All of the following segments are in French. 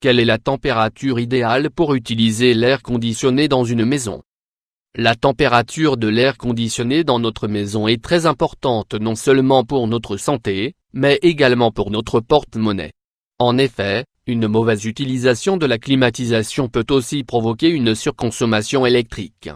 Quelle est la température idéale pour utiliser l'air conditionné dans une maison? La température de l'air conditionné dans notre maison est très importante non seulement pour notre santé, mais également pour notre porte-monnaie. En effet, une mauvaise utilisation de la climatisation peut aussi provoquer une surconsommation électrique.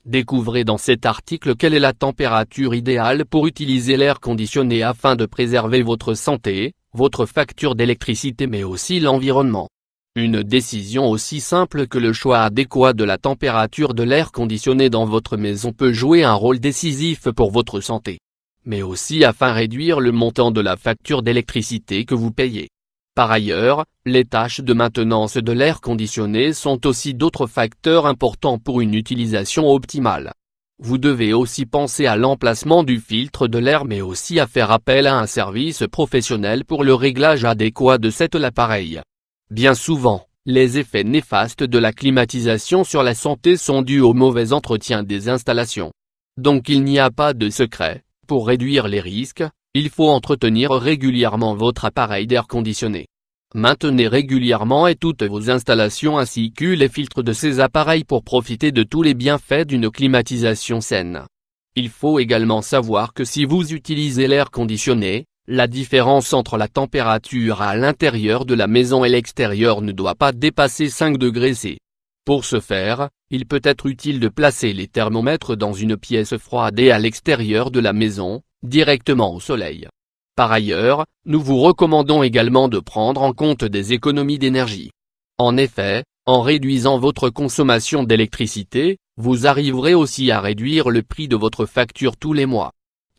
Découvrez dans cet article quelle est la température idéale pour utiliser l'air conditionné afin de préserver votre santé, votre facture d'électricité mais aussi l'environnement. Une décision aussi simple que le choix adéquat de la température de l'air conditionné dans votre maison peut jouer un rôle décisif pour votre santé, mais aussi afin de réduire le montant de la facture d'électricité que vous payez. Par ailleurs, les tâches de maintenance de l'air conditionné sont aussi d'autres facteurs importants pour une utilisation optimale. Vous devez aussi penser à l'emplacement du filtre de l'air mais aussi à faire appel à un service professionnel pour le réglage adéquat de cet appareil. Bien souvent, les effets néfastes de la climatisation sur la santé sont dus au mauvais entretien des installations. Donc il n'y a pas de secret, pour réduire les risques, il faut entretenir régulièrement votre appareil d'air conditionné. Maintenez régulièrement toutes vos installations ainsi que les filtres de ces appareils pour profiter de tous les bienfaits d'une climatisation saine. Il faut également savoir que si vous utilisez l'air conditionné, la différence entre la température à l'intérieur de la maison et l'extérieur ne doit pas dépasser 5 degrés C. Pour ce faire, il peut être utile de placer les thermomètres dans une pièce froide et à l'extérieur de la maison, directement au soleil. Par ailleurs, nous vous recommandons également de prendre en compte des économies d'énergie. En effet, en réduisant votre consommation d'électricité, vous arriverez aussi à réduire le prix de votre facture tous les mois.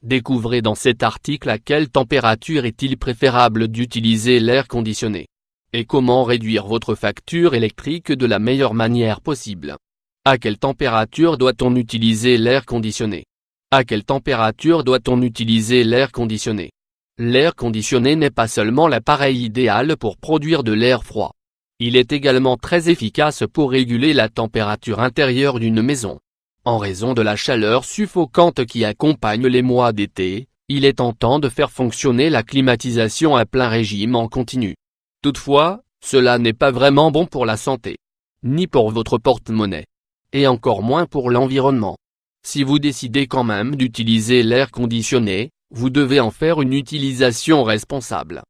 Découvrez dans cet article à quelle température est-il préférable d'utiliser l'air conditionné. Et comment réduire votre facture électrique de la meilleure manière possible. À quelle température doit-on utiliser l'air conditionné? À quelle température doit-on utiliser l'air conditionné? L'air conditionné n'est pas seulement l'appareil idéal pour produire de l'air froid. Il est également très efficace pour réguler la température intérieure d'une maison. En raison de la chaleur suffocante qui accompagne les mois d'été, il est tentant de faire fonctionner la climatisation à plein régime en continu. Toutefois, cela n'est pas vraiment bon pour la santé, ni pour votre porte-monnaie, et encore moins pour l'environnement. Si vous décidez quand même d'utiliser l'air conditionné, vous devez en faire une utilisation responsable.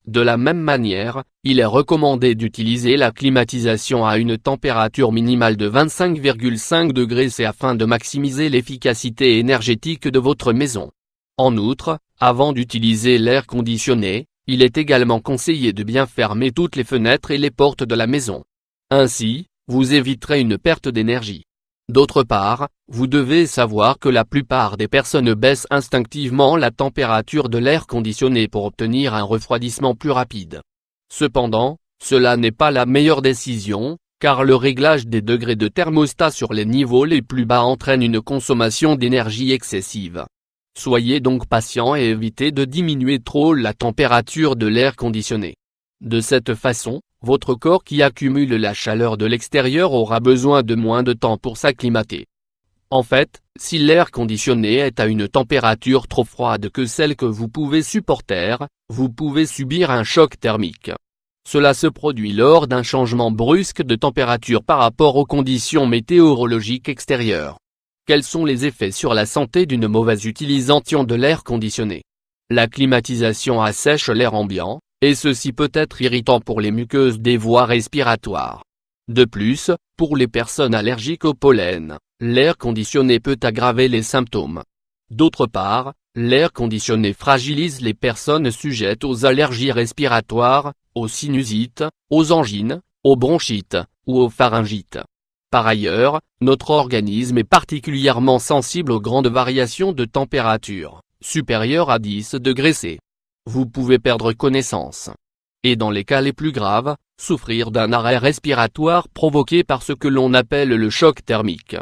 De la même manière, il est recommandé d'utiliser la climatisation à une température minimale de 25,5 degrés C afin de maximiser l'efficacité énergétique de votre maison. En outre, avant d'utiliser l'air conditionné, il est également conseillé de bien fermer toutes les fenêtres et les portes de la maison. Ainsi, vous éviterez une perte d'énergie. D'autre part, vous devez savoir que la plupart des personnes baissent instinctivement la température de l'air conditionné pour obtenir un refroidissement plus rapide. Cependant, cela n'est pas la meilleure décision, car le réglage des degrés de thermostat sur les niveaux les plus bas entraîne une consommation d'énergie excessive. Soyez donc patient et évitez de diminuer trop la température de l'air conditionné. De cette façon, votre corps qui accumule la chaleur de l'extérieur aura besoin de moins de temps pour s'acclimater. En fait, si l'air conditionné est à une température trop froide que celle que vous pouvez supporter, vous pouvez subir un choc thermique. Cela se produit lors d'un changement brusque de température par rapport aux conditions météorologiques extérieures. Quels sont les effets sur la santé d'une mauvaise utilisation de l'air conditionné? La climatisation assèche l'air ambiant, et ceci peut être irritant pour les muqueuses des voies respiratoires. De plus, pour les personnes allergiques au pollen, l'air conditionné peut aggraver les symptômes. D'autre part, l'air conditionné fragilise les personnes sujettes aux allergies respiratoires, aux sinusites, aux angines, aux bronchites, ou aux pharyngites. Par ailleurs, notre organisme est particulièrement sensible aux grandes variations de température, supérieures à 10 degrés C. Vous pouvez perdre connaissance. Et dans les cas les plus graves, souffrir d'un arrêt respiratoire provoqué par ce que l'on appelle le choc thermique.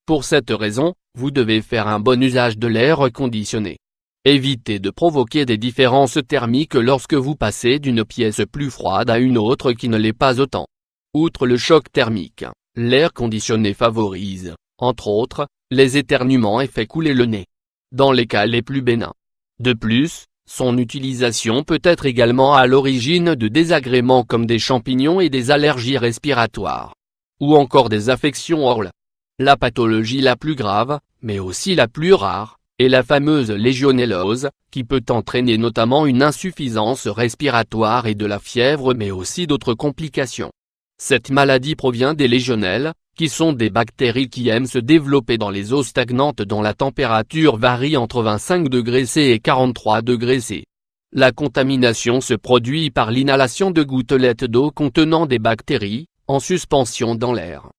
Pour cette raison, vous devez faire un bon usage de l'air conditionné. Évitez de provoquer des différences thermiques lorsque vous passez d'une pièce plus froide à une autre qui ne l'est pas autant. Outre le choc thermique, l'air conditionné favorise, entre autres, les éternuements et fait couler le nez, dans les cas les plus bénins. De plus, Son utilisation peut être également à l'origine de désagréments comme des champignons et des allergies respiratoires. Ou encore des affections orales. La pathologie la plus grave, mais aussi la plus rare, est la fameuse légionellose, qui peut entraîner notamment une insuffisance respiratoire et de la fièvre mais aussi d'autres complications. Cette maladie provient des légionelles, qui sont des bactéries qui aiment se développer dans les eaux stagnantes dont la température varie entre 25 degrés C et 43 degrés C. La contamination se produit par l'inhalation de gouttelettes d'eau contenant des bactéries, en suspension dans l'air.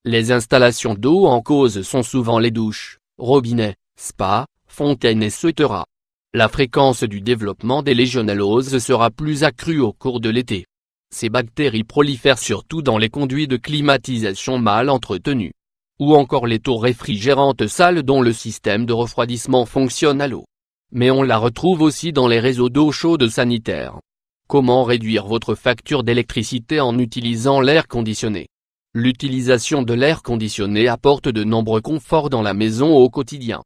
Les installations d'eau en cause sont souvent les douches, robinets, spas, fontaines etc. La fréquence du développement des légionelloses sera plus accrue au cours de l'été. Ces bactéries prolifèrent surtout dans les conduits de climatisation mal entretenus. Ou encore les tours réfrigérantes sales dont le système de refroidissement fonctionne à l'eau. Mais on la retrouve aussi dans les réseaux d'eau chaude sanitaire. Comment réduire votre facture d'électricité en utilisant l'air conditionné? L'utilisation de l'air conditionné apporte de nombreux conforts dans la maison au quotidien.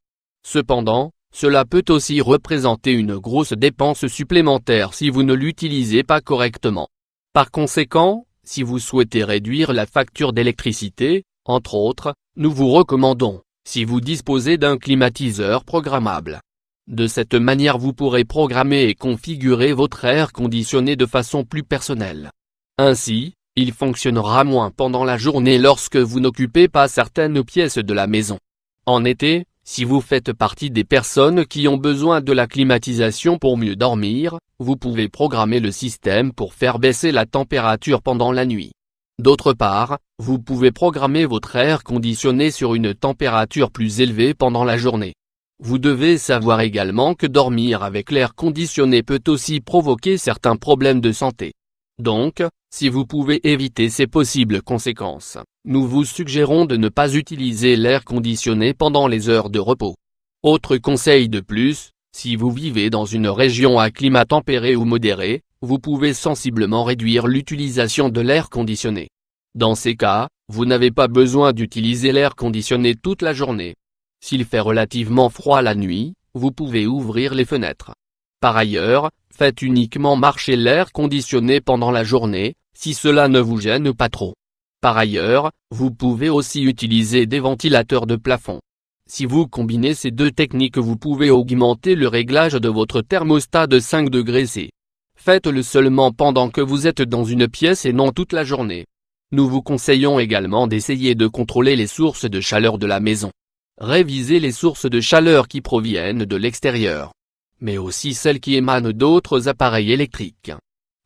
Cependant, cela peut aussi représenter une grosse dépense supplémentaire si vous ne l'utilisez pas correctement. Par conséquent, si vous souhaitez réduire la facture d'électricité, entre autres, nous vous recommandons, si vous disposez d'un climatiseur programmable. De cette manière vous pourrez programmer et configurer votre air conditionné de façon plus personnelle. Ainsi, il fonctionnera moins pendant la journée lorsque vous n'occupez pas certaines pièces de la maison. En été, si vous faites partie des personnes qui ont besoin de la climatisation pour mieux dormir, vous pouvez programmer le système pour faire baisser la température pendant la nuit. D'autre part, vous pouvez programmer votre air conditionné sur une température plus élevée pendant la journée. Vous devez savoir également que dormir avec l'air conditionné peut aussi provoquer certains problèmes de santé. Donc, si vous pouvez éviter ces possibles conséquences, nous vous suggérons de ne pas utiliser l'air conditionné pendant les heures de repos. Autre conseil de plus, si vous vivez dans une région à climat tempéré ou modéré, vous pouvez sensiblement réduire l'utilisation de l'air conditionné. Dans ces cas, vous n'avez pas besoin d'utiliser l'air conditionné toute la journée. S'il fait relativement froid la nuit, vous pouvez ouvrir les fenêtres. Par ailleurs, faites uniquement marcher l'air conditionné pendant la journée, si cela ne vous gêne pas trop. Par ailleurs, vous pouvez aussi utiliser des ventilateurs de plafond. Si vous combinez ces deux techniques, vous pouvez augmenter le réglage de votre thermostat de 5 degrés C. Faites-le seulement pendant que vous êtes dans une pièce et non toute la journée. Nous vous conseillons également d'essayer de contrôler les sources de chaleur de la maison. Révisez les sources de chaleur qui proviennent de l'extérieur, mais aussi celles qui émanent d'autres appareils électriques.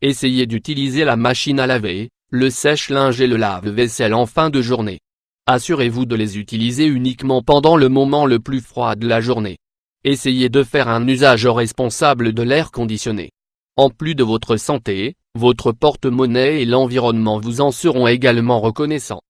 Essayez d'utiliser la machine à laver, le sèche-linge et le lave-vaisselle en fin de journée. Assurez-vous de les utiliser uniquement pendant le moment le plus froid de la journée. Essayez de faire un usage responsable de l'air conditionné. En plus de votre santé, votre porte-monnaie et l'environnement vous en seront également reconnaissants.